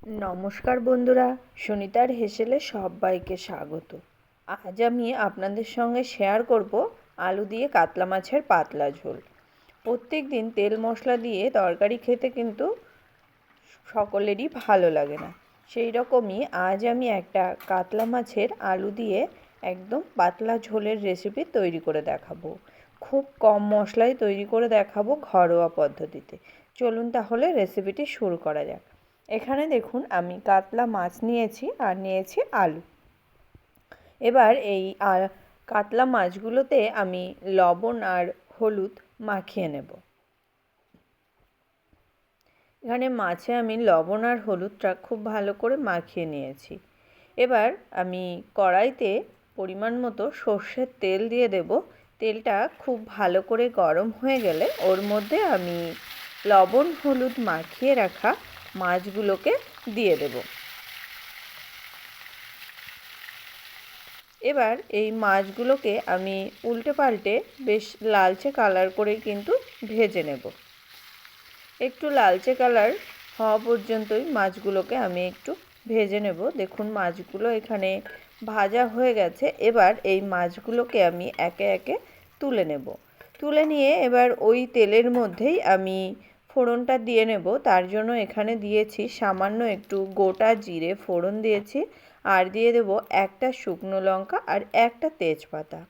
নমস্কার বন্ধুরা, সুনিতার হেসেলে সবাইকে স্বাগত। আজ আমি আপনাদের সঙ্গে শেয়ার করব আলু দিয়ে কাতলা মাছের পাতলা ঝোল। প্রত্যেক দিন তেল মশলা দিয়ে তরকারি খেতে কিন্তু সকলেরই ভালো লাগে না। সেই রকমই আজ আমি একটা কাতলা মাছের আলু দিয়ে একদম পাতলা ঝোলের রেসিপি তৈরি করে দেখাবো। খুব কম মশলায় তৈরি করে দেখাবো ঘরোয়া পদ্ধতিতে। চলুন তাহলে রেসিপিটি শুরু করা যাক। এখানে দেখুন আমি কাতলা মাছ নিয়েছি আর নিয়েছি আলু। এবার এই কাতলা মাছগুলোতে আমি লবণ আর হলুদ মাখিয়ে নেব। এখানে মাছে আমি লবণ আর হলুদটা খুব ভালো করে মাখিয়ে নিয়েছি। এবার আমি কড়াইতে পরিমাণ মতো সর্ষের তেল দিয়ে দেব। তেলটা খুব ভালো করে গরম হয়ে গেলে ওর মধ্যে আমি লবণ হলুদ মাখিয়ে রাখা মাছগুলোকে দিয়ে দেব। এবার এই মাছগুলোকে আমি উল্টে পাল্টে বেশ লালচে কালার করে কিন্তু ভেজে নেব। একটু লালচে কালার হওয়া পর্যন্তই মাছগুলোকে আমি একটু ভেজে নেব। দেখুন মাছগুলো এখানে ভাজা হয়ে গেছে। এবার এই মাছগুলোকে আমি একে একে তুলে নেব। তুলে নিয়ে এবার ওই তেলের মধ্যেই আমি ফোড়নটা দিয়ে নেব। তার জন্য এখানে দিয়েছি সামান্য একটু গোটা জিরে ফোড়ন দিয়েছি, আর দিয়ে দেব একটা শুকনো লঙ্কা আর একটা তেজপাতা।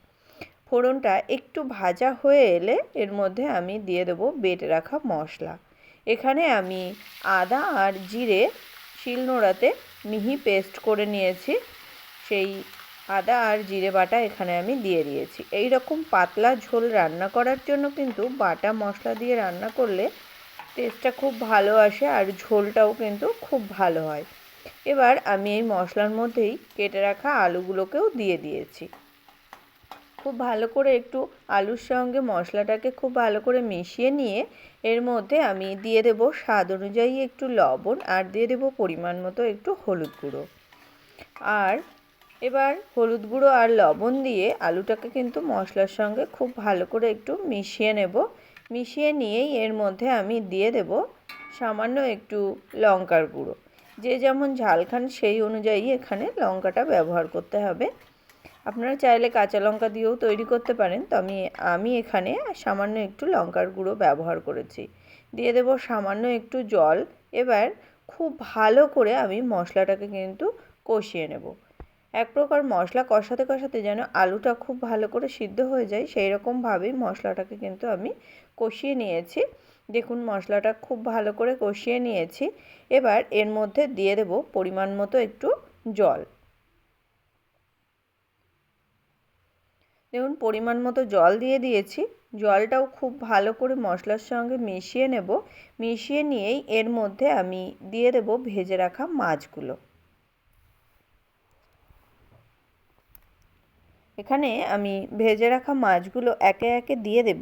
ফোড়নটা একটু ভাজা হয়ে এলে এর মধ্যে আমি দিয়ে দেব বেটে রাখা মশলা। এখানে আমি আদা আর জিরে শিলনোড়াতে মিহি পেস্ট করে নিয়েছি। সেই আদা আর জিরে বাটা এখানে আমি দিয়ে দিয়েছি। এই রকম পাতলা ঝোল রান্না করার জন্য কিন্তু বাটা মশলা দিয়ে রান্না করলে টেস্টটা খুব ভালো আসে আর ঝোলটাও কিন্তু খুব ভালো হয়। এবার আমি এই মশলার মধ্যেই কেটে রাখা আলুগুলোকেও দিয়ে দিয়েছি। খুব ভালো করে একটু আলুর সঙ্গে মশলাটাকে খুব ভালো করে মিশিয়ে নিয়ে এর মধ্যে আমি দিয়ে দেব স্বাদ অনুযায়ী একটু লবণ আর দিয়ে দেব পরিমাণ মতো একটু হলুদ গুঁড়ো। আর এবার হলুদ গুঁড়ো আর লবণ দিয়ে আলুটাকে কিন্তু মশলার সঙ্গে খুব ভালো করে একটু মিশিয়ে নেব। মিশিয়ে নিয়েই এর মধ্যে আমি দিয়ে দেব সামান্য একটু লঙ্কার গুঁড়ো। যে যেমন ঝাল খান সেই অনুযায়ী এখানে লঙ্কাটা ব্যবহার করতে হবে। আপনারা চাইলে কাঁচা লঙ্কা দিয়েও তৈরি করতে পারেন, তো আমি এখানে সামান্য একটু লঙ্কার গুঁড়ো ব্যবহার করেছি। দিয়ে দেব সামান্য একটু জল। এবার খুব ভালো করে আমি মশলাটাকে কিন্তু কষিয়ে নেব। এক প্রকার মশলা কষাতে কষাতে যেন আলুটা খুব ভালো করে সিদ্ধ হয়ে যায় সেই রকমভাবেই মশলাটাকে কিন্তু আমি কষিয়ে নিয়েছি। দেখুন মশলাটা খুব ভালো করে কষিয়ে নিয়েছি। এবার এর মধ্যে দিয়ে দেব পরিমাণ মতো একটু জল। দেখুন পরিমাণ মতো জল দিয়ে দিয়েছি। জলটাও খুব ভালো করে মশলার সঙ্গে মিশিয়ে নেব। মিশিয়ে নিয়েই এর মধ্যে আমি দিয়ে দেব ভেজে রাখা মাছগুলো। এখানে আমি ভেজে রাখা মাছগুলো একে একে দিয়ে দেব।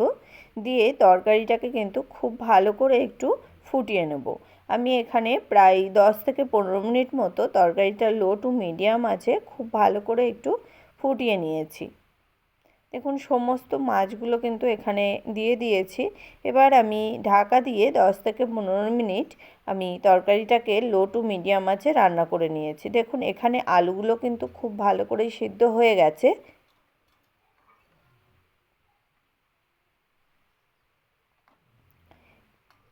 দিয়ে তরকারিটাকে কিন্তু খুব ভালো করে একটু ফুটিয়ে নেব। আমি এখানে প্রায় 10 থেকে 15 মিনিট মতো তরকারিটা লো টু মিডিয়াম আছে খুব ভালো করে একটু ফুটিয়ে নিয়েছি। দেখুন সমস্ত মাছগুলো কিন্তু এখানে দিয়ে দিয়েছি। এবার আমি ঢাকা দিয়ে 10 থেকে 15 মিনিট আমি তরকারিটাকে লো টু মিডিয়াম আঁচে রান্না করে নিয়েছি। দেখুন এখানে আলুগুলো কিন্তু খুব ভালো করেই সিদ্ধ হয়ে গেছে।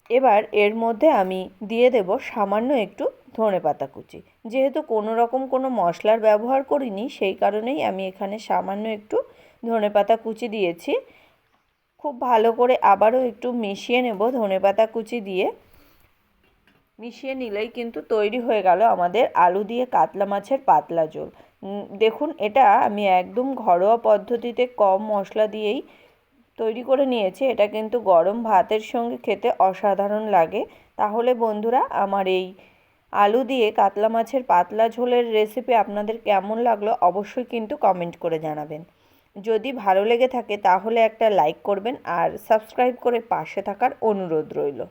এবার এর মধ্যে আমি দিয়ে দেব সামান্য একটু ধনেপাতা কুচি। যেহেতু কোনো রকম কোনো মশলার ব্যবহার করিনি সেই কারণেই আমি এখানে সামান্য একটু ধনেপাতা কুচি দিয়েছি। খুব ভালো করে আবারও একটু মিশিয়ে নেব ধনেপাতা কুচি দিয়ে। মিশিয়ে নিলেই কিন্তু তৈরি হয়ে গেল আমাদের আলু দিয়ে কাতলা মাছের পাতলা ঝোল। দেখুন এটা আমি একদম ঘরোয়া পদ্ধতিতে কম মশলা দিয়েই তৈরি করে নিয়েছি। এটা কিন্তু গরম ভাতের সঙ্গে খেতে অসাধারণ লাগে। তাহলে বন্ধুরা আমার এই আলু দিয়ে কাতলা মাছের পাতলা ঝোলের রেসিপি আপনাদের কেমন লাগলো অবশ্যই কিন্তু কমেন্ট করে জানাবেন। যদি ভালো লেগে থাকে তাহলে একটা লাইক করবেন আর সাবস্ক্রাইব করে পাশে থাকার অনুরোধ রইল।